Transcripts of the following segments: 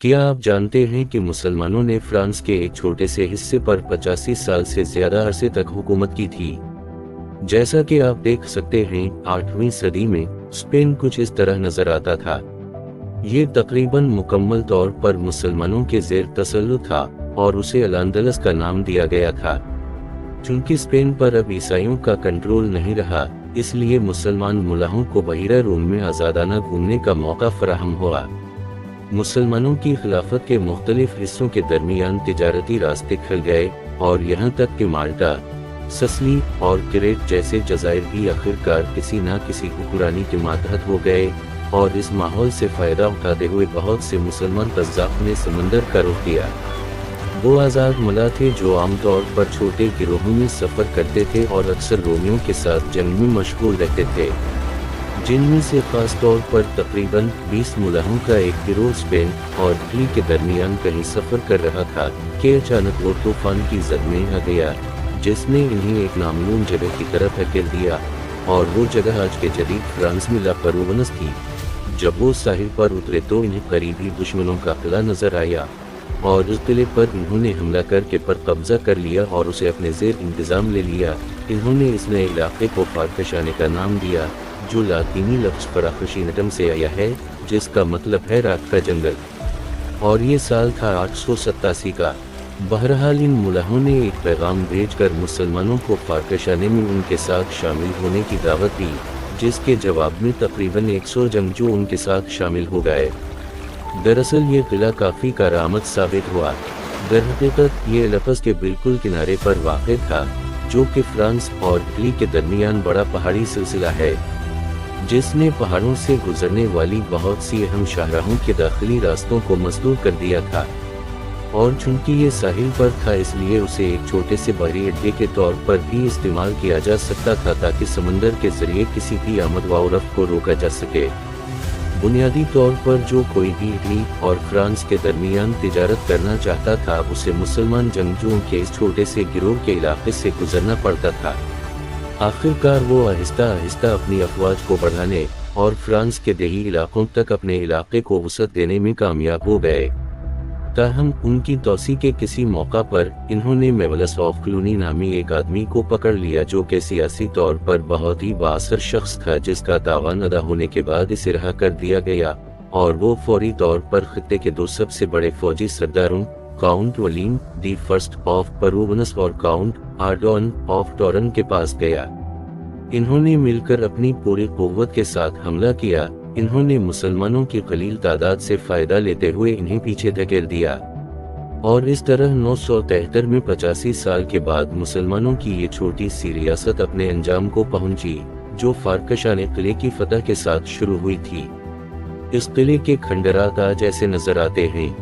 क्या आप जानते हैं कि मुसलमानों ने फ्रांस के एक छोटे से हिस्से पर 85 साल से ज्यादा अरसे तक हुकूमत की थी। जैसा कि आप देख सकते हैं, 8वीं सदी में स्पेन कुछ इस तरह नजर आता था। ये तकरीबन मुकम्मल तौर पर मुसलमानों के जेर तसल्लुत था और उसे अल-अंदलस का नाम दिया गया था। चूंकि स्पेन पर अब ईसाइयों का कंट्रोल नहीं रहा, इसलिए मुसलमान मुलाहों को बहिरा रोम में आज़ादाना घूमने का मौका फराहम हुआ। मुसलमानों की खिलाफत के मुख्तलिफ हिस्सों के दरमियान तिजारती रास्ते खुल गए और यहाँ तक कि माल्टा, सिसिली और क्रेट जैसे जज़ायर भी आखिरकार किसी न किसी हुक्मरानी के मातहत हो गए, और इस माहौल से फ़ायदा उठाते हुए बहुत से मुसलमान कज़्ज़ाक़ ने समंदर का रुख किया। वो आज़ाद मुला थे जो आमतौर पर छोटे गिरोहों में सफ़र करते थे और अक्सर रोमियों के साथ जंग में मशगूल रहते थे, जिनमें से खास तौर पर तकरीबन 20 मुलाहों का एक गिरोह स्पेन और इटली के दरमियान कहीं सफ़र कर रहा था कि अचानक वो तूफान की जद में आ गया, जिसने इन्हें एक नामालूम जगह की तरफ धकेल दिया, और वो जगह आज के जदीद फ्रांस में ला पेरोवनस थी। जब वो साहिल पर उतरे तो इन्हें करीबी दुश्मनों का किला नजर आया, और उस किले पर इन्होंने हमला करके पर कब्जा कर लिया और उसे अपने जेर इंतजाम ले लिया। इन्होंने इस नए इलाके को फारकशाने का नाम दिया, जो लातीनी लफ्ज़ फराखशीनटम से आया है, जिसका मतलब है रात का जंगल, और ये साल था 887 का। बहरहाल इन मुलाहों ने एक पैगाम भेजकर मुसलमानों को फारकशाने में उनके साथ शामिल होने की दावत दी, जिसके जवाब में तकरीबन 100 जंगजू उनके साथ शामिल हो गए। दरअसल ये किला काफ़ी करामत साबित हुआ। दरहकीकत ये लफज के बिल्कुल किनारे पर वाक़ था, जो कि फ्रांस और इटली के दरमियान बड़ा पहाड़ी सिलसिला है, जिसने पहाड़ों से गुजरने वाली बहुत सी अहम शाहराहों के दाखिली रास्तों को मसदूर कर दिया था। और चूंकि ये साहिल पर था, इसलिए उसे एक छोटे से बहरी अड्डे के तौर पर भी इस्तेमाल किया जा सकता था, ताकि समंदर के जरिए किसी भी आमद व रफ्त को रोका जा सके। बुनियादी तौर पर जो कोई भी इटली और फ्रांस के दरमियान तिजारत करना चाहता था, उसे मुसलमान जंगजुओं के इस छोटे से गिरोह के इलाके से गुजरना पड़ता था। आखिरकार वो आहिस्ता आहिस्ता अपनी अफवाज को बढ़ाने और फ्रांस के देही इलाकों तक अपने इलाके को वसअत देने में कामयाब हो गए। ताहम उनकी तौसी के किसी मौका पर इन्होंने मेवलस ऑफ क्लूनी नामी एक आदमी को पकड़ लिया, जो कि सियासी तौर पर बहुत ही बाअसर शख्स था, जिसका तावान अदा होने के बाद इसे रहा कर दिया गया, और वो फौरी तौर पर खित्ते के दो सबसे बड़े फौजी सरदारों, काउंट वलीम दी फर्स्ट ऑफ पेरोवनस और काउंट आर्डोन ऑफ टोरन के पास गया। इन्होंने मिलकर अपनी पूरी कुव्वत के साथ हमला किया। इन्होंने मुसलमानों की कलील तादाद से फायदा लेते हुए इन्हें पीछे धकेल दिया, और इस तरह 973 में 85 साल के बाद मुसलमानों की ये छोटी सी रियासत अपने अंजाम को पहुंची, जो फारकशाने किले की फतह के साथ शुरू हुई थी। इस किले के खंडरात आज ऐसे नजर आते हैं।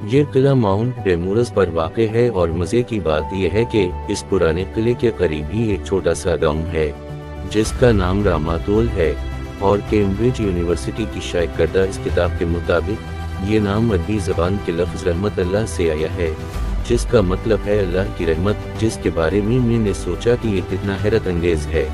ये किला माउंट डेमोरस पर वाक़ है, और मज़े की बात यह है कि इस पुराने किले के करीब ही एक छोटा सा गांव है, जिसका नाम रामातोल है, और कैम्ब्रिज यूनिवर्सिटी की शाया करदा इस किताब के मुताबिक ये नाम अरबी ज़बान के लफ्ज़ रहमत अल्लाह से आया है, जिसका मतलब है अल्लाह की रहमत, जिसके बारे में मैंने सोचा कि ये कितना हैरत अंगेज़ है।